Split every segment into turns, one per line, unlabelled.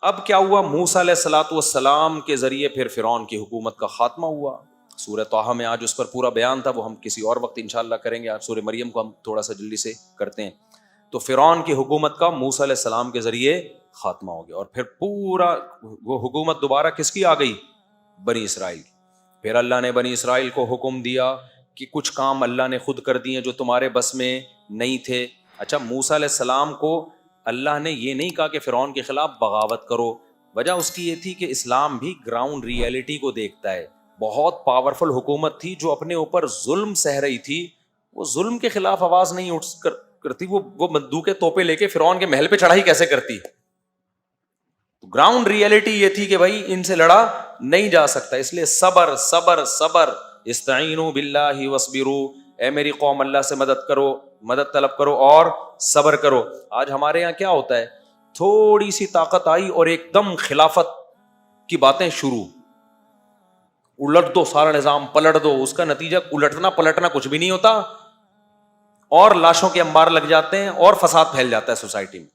اب کیا ہوا؟ موسیٰ علیہ الصلوۃ والسلام کے ذریعے پھر فرعون کی حکومت کا خاتمہ ہوا. سورہ طٰہٰ میں آج اس پر پورا بیان تھا، وہ ہم کسی اور وقت انشاءاللہ کریں گے. آج سورہ مریم کو ہم تھوڑا سا جلدی سے کرتے ہیں. تو فرعون کی حکومت کا موسیٰ علیہ السلام کے ذریعے خاتمہ ہو گیا، اور پھر پورا وہ حکومت دوبارہ کس کی آ گئی؟ بنی اسرائیل کی. پھر اللہ نے بنی اسرائیل کو حکم دیا کہ کچھ کام اللہ نے خود کر دیے جو تمہارے بس میں نہیں تھے. اچھا، موسیٰ علیہ السلام کو اللہ نے یہ نہیں کہا کہ فرعون کے خلاف بغاوت کرو. وجہ اس کی یہ تھی کہ اسلام بھی گراؤنڈ ریئلٹی کو دیکھتا ہے. بہت پاورفل حکومت تھی جو اپنے اوپر ظلم سہ رہی تھی، وہ ظلم کے خلاف آواز نہیں اٹھ کرتی. وہ بندوقیں توپیں لے کے فرعون کے محل پہ چڑھائی کیسے کرتی؟ گراؤنڈ ریئلٹی یہ تھی کہ بھائی ان سے لڑا نہیں جا سکتا. اس لیے صبر صبر صبر، استعینوا باللہ واصبروا، اے میری قوم اللہ سے مدد کرو، مدد طلب کرو اور صبر کرو. آج ہمارے یہاں کیا ہوتا ہے؟ تھوڑی سی طاقت آئی اور ایک دم خلافت کی باتیں شروع، الٹ دو سارا نظام، پلٹ دو. اس کا نتیجہ الٹنا پلٹنا کچھ بھی نہیں ہوتا، اور لاشوں کے انبار لگ جاتے ہیں اور فساد پھیل جاتا ہے سوسائٹی میں.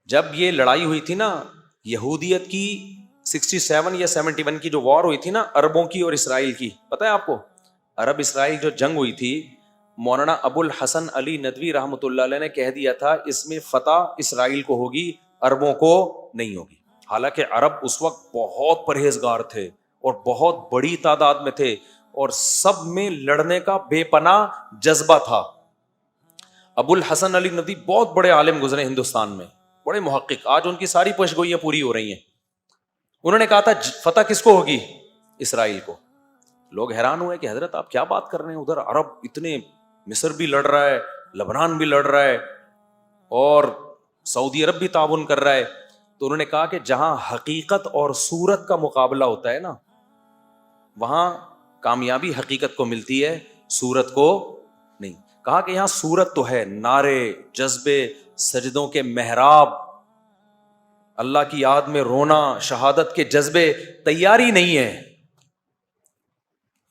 جب یہ لڑائی ہوئی تھی نا یہودیت کی 67 یا 71 کی جو وار ہوئی تھی نا عربوں کی اور اسرائیل کی، پتہ ہے آپ کو؟ عرب اسرائیل جو جنگ ہوئی تھی، مولانا ابو الحسن علی ندوی رحمۃ اللہ علیہ نے کہہ دیا تھا اس میں فتح اسرائیل کو ہوگی، عربوں کو نہیں ہوگی. حالانکہ عرب اس وقت بہت پرہیزگار تھے اور بہت بڑی تعداد میں تھے، اور سب میں لڑنے کا بے پناہ جذبہ تھا. ابو الحسن علی ندوی بہت بڑے عالم گزرے ہندوستان میں، بڑے محقق، آج ان کی ساری پیشگوئیاں پوری ہو رہی ہیں. انہوں نے کہا تھا فتح کس کو ہوگی؟ اسرائیل کو. لوگ حیران ہوئے کہ حضرت آپ کیا بات کر رہے ہیں، ادھر عرب اتنے، مصر بھی لڑ رہا ہے، لبنان بھی لڑ رہا ہے، اور سعودی عرب بھی تعاون کر رہا ہے. تو انہوں نے کہا کہ جہاں حقیقت اور صورت کا مقابلہ ہوتا ہے نا، وہاں کامیابی حقیقت کو ملتی ہے، صورت کو نہیں. کہا کہ یہاں صورت تو ہے، نعرے، جذبے، سجدوں کے محراب، اللہ کی یاد میں رونا، شہادت کے جذبے، تیاری نہیں ہے.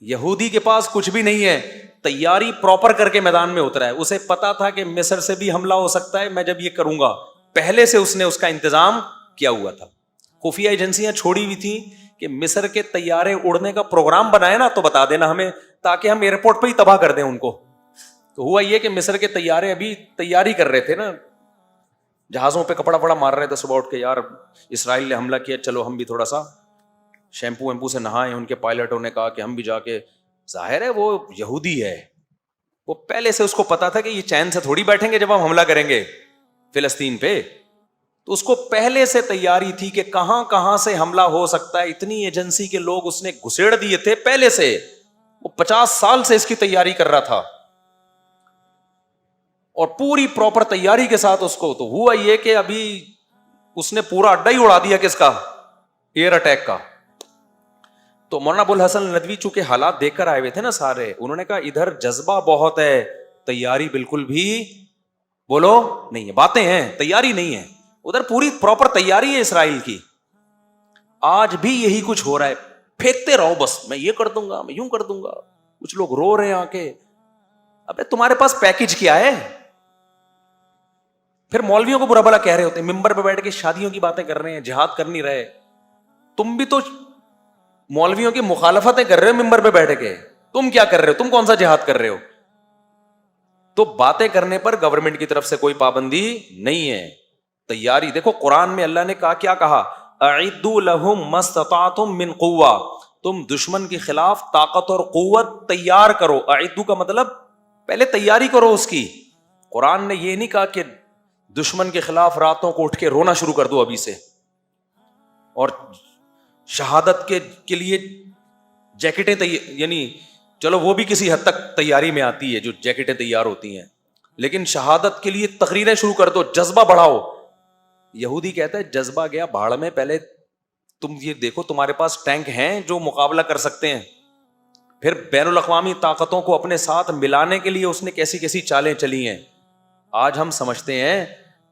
یہودی کے پاس کچھ بھی نہیں ہے، تیاری پراپر کر کے میدان میں اترا ہے. اسے پتا تھا کہ مصر سے بھی حملہ ہو سکتا ہے، میں جب یہ کروں گا، پہلے سے اس نے اس کا انتظام کیا ہوا تھا. خفیہ ایجنسیاں چھوڑی ہوئی تھیں کہ مصر کے طیارے اڑنے کا پروگرام بنائے نا تو بتا دینا ہمیں، تاکہ ہم ایئرپورٹ پہ ہی تباہ کر دیں ان کو. تو ہوا یہ کہ مصر کے طیارے ابھی تیاری کر رہے تھے نا، جہازوں پہ کپڑا پڑا مار رہے تھے صبح اٹھ کے، یار اسرائیل نے حملہ کیا، چلو ہم بھی تھوڑا سا شیمپو ویمپو سے نہائیں. ان کے پائلٹوں نے کہا کہ ہم بھی جا کے، ظاہر ہے وہ یہودی ہے، وہ پہلے سے اس کو پتا تھا کہ یہ چین سے تھوڑی بیٹھیں گے جب ہم حملہ کریں گے فلسطین پہ. تو اس کو پہلے سے تیاری تھی کہ کہاں کہاں سے حملہ ہو سکتا ہے. اتنی ایجنسی کے لوگ اس نے گھسیڑ دیے تھے پہلے سے، وہ 50 سال سے اس کی تیاری کر رہا تھا، اور پوری پراپر تیاری کے ساتھ اس کو. تو ہوا یہ کہ ابھی اس نے پورا اڈا ہی اڑا دیا کس کا؟ ایئر اٹیک کا. تو مولانا ابو الحسن ندوی چونکہ حالات دیکھ کر آئے ہوئے تھے نا سارے، انہوں نے کہا ادھر جذبہ بہت ہے، تیاری بالکل بھی بولو نہیں ہے، باتیں ہیں تیاری نہیں ہے. ادھر پوری پراپر تیاری ہے اسرائیل کی. آج بھی یہی کچھ ہو رہا ہے، پھینکتے رہو بس، میں یہ کر دوں گا، میں یوں کر دوں گا. کچھ لوگ رو رہے ہیں آ کے، ابے تمہارے پاس پیکج کیا ہے؟ پھر مولویوں کو برا بھلا کہہ رہے ہوتے ہیں، ممبر پہ بیٹھ کے شادیوں کی باتیں کر رہے ہیں، جہاد کر نہیں رہے. تم بھی تو مولویوں کی مخالفتیں کر رہے ہو ممبر پہ بیٹھ کے، تم کیا کر رہے ہو؟ تم کون سا جہاد کر رہے ہو؟ تو باتیں کرنے پر گورنمنٹ کی طرف سے کوئی پابندی نہیں ہے. تیاری دیکھو، قرآن میں اللہ نے کہا، کیا کہا؟ اعدوا لهم ما استطعتم من قوہ، تم دشمن کے خلاف طاقت اور قوت تیار کرو. اعدوا کا مطلب پہلے تیاری کرو اس کی. قرآن نے یہ نہیں کہا کہ دشمن کے خلاف راتوں کو اٹھ کے رونا شروع کر دو ابھی سے، اور شہادت کے لیے جیکٹیں یعنی چلو وہ بھی کسی حد تک تیاری میں آتی ہے جو جیکٹیں تیار ہوتی ہیں، لیکن شہادت کے لیے تقریریں شروع کر دو، جذبہ بڑھاؤ. یہودی کہتا ہے جذبہ گیا بھاڑ میں، پہلے تم یہ دیکھو تمہارے پاس ٹینک ہیں جو مقابلہ کر سکتے ہیں. پھر بین الاقوامی طاقتوں کو اپنے ساتھ ملانے کے لیے اس نے کیسی کیسی چالیں چلی ہیں. آج ہم سمجھتے ہیں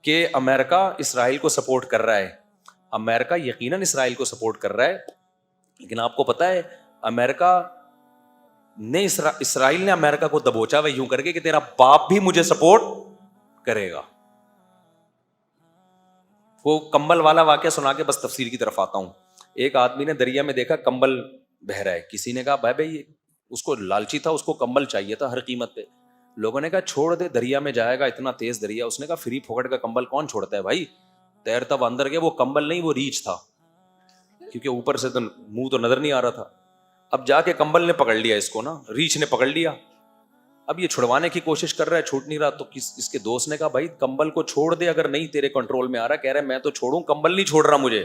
کہ امریکہ اسرائیل کو سپورٹ کر رہا ہے. امریکہ یقیناً اسرائیل کو سپورٹ کر رہا ہے، لیکن آپ کو پتا ہے امریکہ نے اسرائیل نے امریکہ کو دبوچا ہوا یوں کر کے کہ تیرا باپ بھی مجھے سپورٹ کرے گا. وہ کمبل والا واقعہ سنا کے بس تفسیر کی طرف آتا ہوں. ایک آدمی نے دریا میں دیکھا کمبل بہہ رہا ہے. کسی نے کہا بھائی اس کو لالچی تھا, اس کو کمبل چاہیے تھا ہر قیمت پہ. لوگوں نے کہا چھوڑ دے, دریا میں جائے گا, اتنا تیز دریا. اس نے کہا فری پھوکٹ کا کمبل کون چھوڑتا ہے بھائی, تیرتا وہ اندر گیا. وہ کمبل نہیں, وہ ریچھ تھا, کیونکہ اوپر سے تو منہ تو نظر نہیں آ رہا تھا. اب جا کے کمبل نے پکڑ لیا اس کو نا, ریچھ نے پکڑ لیا. اب یہ چھڑوانے کی کوشش کر رہا ہے, چھوٹ نہیں رہا. تو اس کے دوست نے کہا بھائی کمبل کو چھوڑ دے, اگر نہیں تیرے کنٹرول میں آ رہا. کہہ رہا ہے میں تو چھوڑوں, کمبل نہیں چھوڑ رہا مجھے.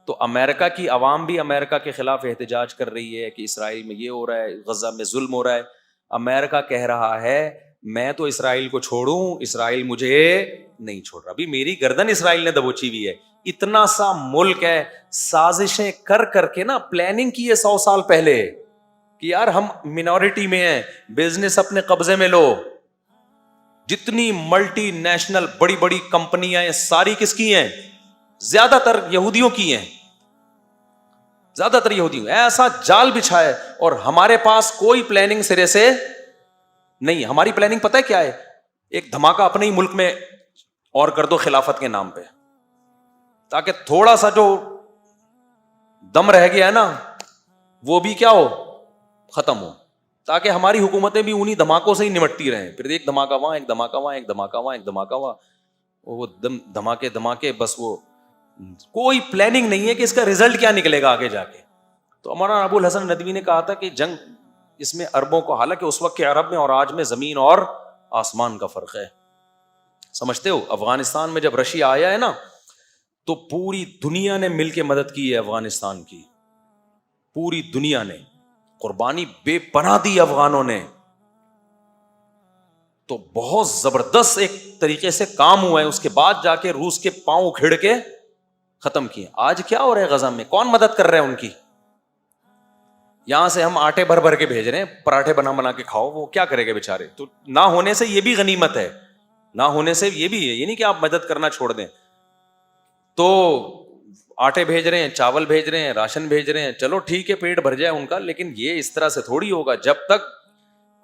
تو امریکہ کی عوام بھی امریکہ کے خلاف احتجاج کر رہی ہے کہ اسرائیل میں یہ ہو رہا ہے, غزہ میں ظلم ہو رہا ہے. امریکہ کہہ رہا ہے میں تو اسرائیل کو چھوڑوں, اسرائیل مجھے نہیں چھوڑ رہا. ابھی میری گردن اسرائیل نے دبوچی ہوئی ہے. اتنا سا ملک ہے, سازشیں کر کر کے نا پلاننگ کی ہے 100 سال پہلے کہ یار ہم منورٹی میں ہیں, بزنس اپنے قبضے میں لو. جتنی ملٹی نیشنل بڑی بڑی کمپنیاں ہیں ساری کس کی ہیں؟ زیادہ تر یہودیوں کی ہیں, زیادہ تر یہودیوں. ایسا جال بچھائے اور ہمارے پاس کوئی پلاننگ سرے سے نہیں. ہماری پلاننگ پتہ ہے کیا ہے؟ ایک دھماکہ اپنے ہی ملک میں اور کر دو خلافت کے نام پہ, تاکہ تھوڑا سا جو دم رہ گیا ہے نا وہ بھی کیا ہو, ختم ہو, تاکہ ہماری حکومتیں بھی انہی دھماکوں سے ہی نمٹتی رہیں. پھر ایک دھماکہ وہاں, ایک دھماکہ وہاں, ایک دھماکہ وہاں, ایک دھماکہ وہاں, وہ دھماکے بس. وہ کوئی پلاننگ نہیں ہے کہ اس کا رزلٹ کیا نکلے گا آگے جا کے. تو ہمارا ابو الحسن ندوی نے کہا تھا کہ جنگ اس میں اربوں کو, حالانکہ اس وقت کے عرب میں اور آج میں زمین اور آسمان کا فرق ہے. سمجھتے ہو, افغانستان میں جب رشیا آیا ہے نا تو پوری دنیا نے مل کے مدد کی ہے افغانستان کی. پوری دنیا نے قربانی بے پناہ دی افغانوں نے. تو بہت زبردست ایک طریقے سے کام ہوا ہے. اس کے بعد جا کے روس کے پاؤں کھڑ کے ختم کیے. آج کیا ہو رہا ہے غزہ میں, کون مدد کر رہا ہے ان کی؟ یہاں سے ہم آٹے بھر بھر کے بھیج رہے ہیں, پراٹھے بنا کے کھاؤ. وہ کیا کرے گا بےچارے؟ تو نہ ہونے سے یہ بھی غنیمت ہے, نہ ہونے سے یہ بھی ہے. یہ نہیں کہ آپ مدد کرنا چھوڑ دیں. تو آٹے بھیج رہے ہیں, چاول بھیج رہے ہیں, راشن بھیج رہے ہیں, چلو ٹھیک ہے پیٹ بھر جائے ان کا, لیکن یہ اس طرح سے تھوڑی ہوگا جب تک,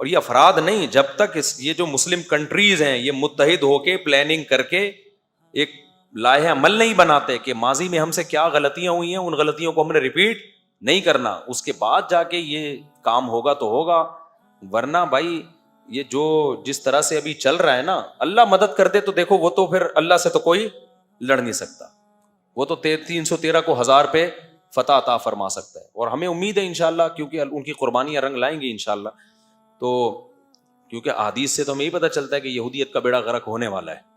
اور یہ افراد نہیں, جب تک یہ جو مسلم کنٹریز ہیں یہ متحد ہو کے پلاننگ کر کے ایک لائحہ عمل نہیں بناتے کہ ماضی میں ہم سے کیا غلطیاں ہوئی ہیں, ان غلطیوں کو ہم نے ریپیٹ نہیں کرنا, اس کے بعد جا کے یہ کام ہوگا تو ہوگا. ورنہ بھائی یہ جو جس طرح سے ابھی چل رہا ہے نا, اللہ مدد کر دے تو دیکھو وہ تو پھر اللہ سے تو کوئی لڑ نہیں سکتا. وہ تو 313 کو 1000 پہ فتح عطا فرما سکتا ہے. اور ہمیں امید ہے انشاءاللہ, کیونکہ ان کی قربانیاں رنگ لائیں گی انشاءاللہ. تو کیونکہ احادیث سے تو ہمیں یہی پتہ چلتا ہے کہ یہودیت کا بیڑا غرق ہونے والا ہے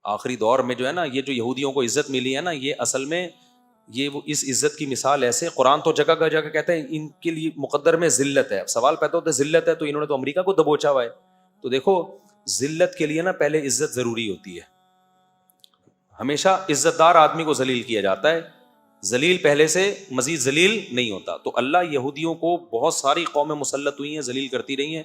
آخری دور میں. جو ہے نا یہ جو یہودیوں کو عزت ملی ہے نا, یہ اصل میں یہ وہ اس عزت کی مثال ایسے, قرآن تو جگہ جگہ کہتا ہے ان کے لیے مقدر میں ذلت ہے. اب سوال پیدا ہوتا ہے ذلت ہے تو انہوں نے تو امریکہ کو دبوچا ہوا ہے. تو دیکھو ذلت کے لیے نا پہلے عزت ضروری ہوتی ہے. ہمیشہ عزت دار آدمی کو ذلیل کیا جاتا ہے, ذلیل پہلے سے مزید ذلیل نہیں ہوتا. تو اللہ یہودیوں کو بہت ساری قومیں مسلط ہوئی ہیں, ذلیل کرتی رہی ہیں.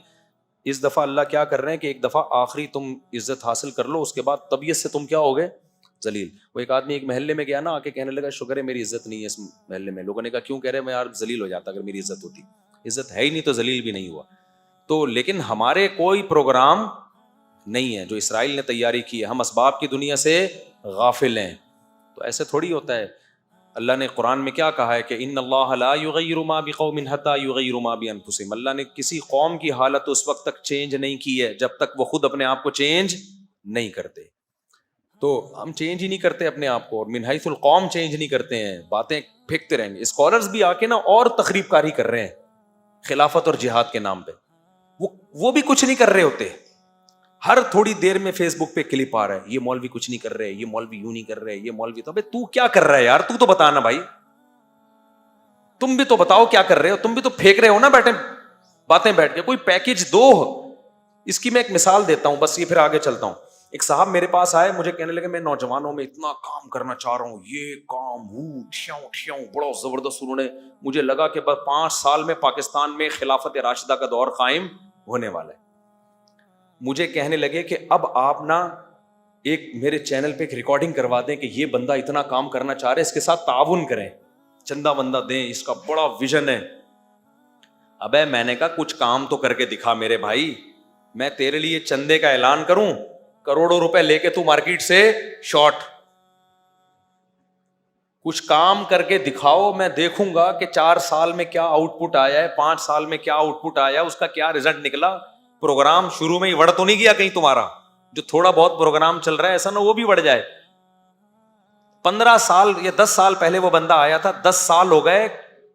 اس دفعہ اللہ کیا کر رہے ہیں کہ ایک دفعہ آخری تم عزت حاصل کر لو, اس کے بعد طبیعت سے تم کیا ہوگے, ذلیل. وہ ایک آدمی ایک محلے میں گیا نا, آ کے کہنے لگا شکر ہے میری عزت نہیں ہے اس محلے میں. لوگوں نے کہا کیوں؟ کہہ رہے میں یار ذلیل ہو جاتا اگر میری عزت ہوتی. عزت ہے ہی نہیں تو ذلیل بھی نہیں ہوا. تو لیکن ہمارے کوئی پروگرام نہیں ہے جو اسرائیل نے تیاری کی ہے, ہم اسباب کی دنیا سے غافل ہیں. تو ایسے تھوڑی ہوتا ہے. اللہ نے قرآن میں کیا کہا ہے کہ ان اللہ لا یغیر ما بقوم حتی یغیر ما بانفسہم. اللہ نے کسی قوم کی حالت اس وقت تک چینج نہیں کی ہے جب تک وہ خود اپنے آپ کو چینج نہیں کرتے. تو ہم چینج ہی نہیں کرتے اپنے آپ کو, اور من حیث القوم چینج نہیں کرتے ہیں, باتیں پھینکتے رہیں گے. اسکالرز بھی آ کے نا اور تخریب کاری کر رہے ہیں خلافت اور جہاد کے نام پہ. وہ بھی کچھ نہیں کر رہے ہوتے. ہر تھوڑی دیر میں فیس بک پہ کلپ آ رہا ہے, یہ مولوی کچھ نہیں کر رہے, یہ مولوی یوں نہیں کر رہے, یہ مولوی تو. تو کیا کر رہا ہے یار, تو بتانا بھائی, تم بھی تو بتاؤ کیا کر رہے ہو. تم بھی تو پھینک رہے ہو نا بیٹھے باتیں بیٹھ کے, کوئی پیکج دو. اس کی میں ایک مثال دیتا ہوں بس, یہ پھر آگے چلتا ہوں. ایک صاحب میرے پاس آئے, مجھے کہنے لگے میں نوجوانوں میں اتنا کام کرنا چاہ رہا ہوں, یہ کام بڑا زبردست. انہوں نے مجھے لگا کہ بس 5 سال میں پاکستان میں خلافت راشدہ کا دور قائم ہونے والا ہے. مجھے کہنے لگے کہ اب آپ نا ایک میرے چینل پہ ایک ریکارڈنگ کروا دیں کہ یہ بندہ اتنا کام کرنا چاہ رہے ہیں, اس کے ساتھ تعاون کریں, چندہ بندہ دیں, اس کا بڑا ویژن ہے. ابے میں نے کہا کچھ کام تو کر کے دکھا میرے بھائی. میں تیرے لیے چندے کا اعلان کروں, کروڑوں روپے لے کے تو مارکیٹ سے شارٹ, کچھ کام کر کے دکھاؤ, میں دیکھوں گا کہ 4 سال میں کیا آؤٹ پٹ آیا ہے, 5 سال میں کیا آؤٹ پٹ آیا, اس کا کیا رزلٹ نکلا. پروگرام شروع میں ہی وڑ تو نہیں گیا کہیں تمہارا, جو تھوڑا بہت پروگرام چل رہا ہے ایسا نہ وہ بھی بڑھ جائے. 15 سال یا 10 سال پہلے وہ بندہ آیا تھا, 10 سال ہو گئے,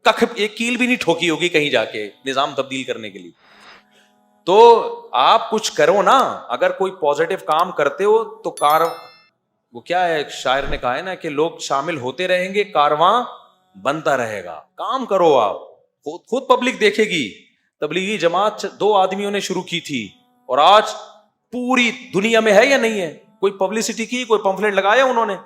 کخ ایک کیل بھی نہیں ٹھوکی ہوگی کہیں جا کے نظام تبدیل کرنے کے لیے. تو آپ کچھ کرو نا, اگر کوئی پازیٹو کام کرتے ہو تو وہ کیا ہے, شاعر نے کہا ہے نا کہ لوگ شامل ہوتے رہیں گے, کارواں بنتا رہے گا. کام کرو آپ, خود پبلک دیکھے گی. تبلیغی جماعت 2 آدمیوں نے شروع کی تھی اور آج پوری دنیا میں ہے یا نہیں ہے؟ کوئی پبلسٹی کی, کوئی پمفلٹ لگایا انہوں نے؟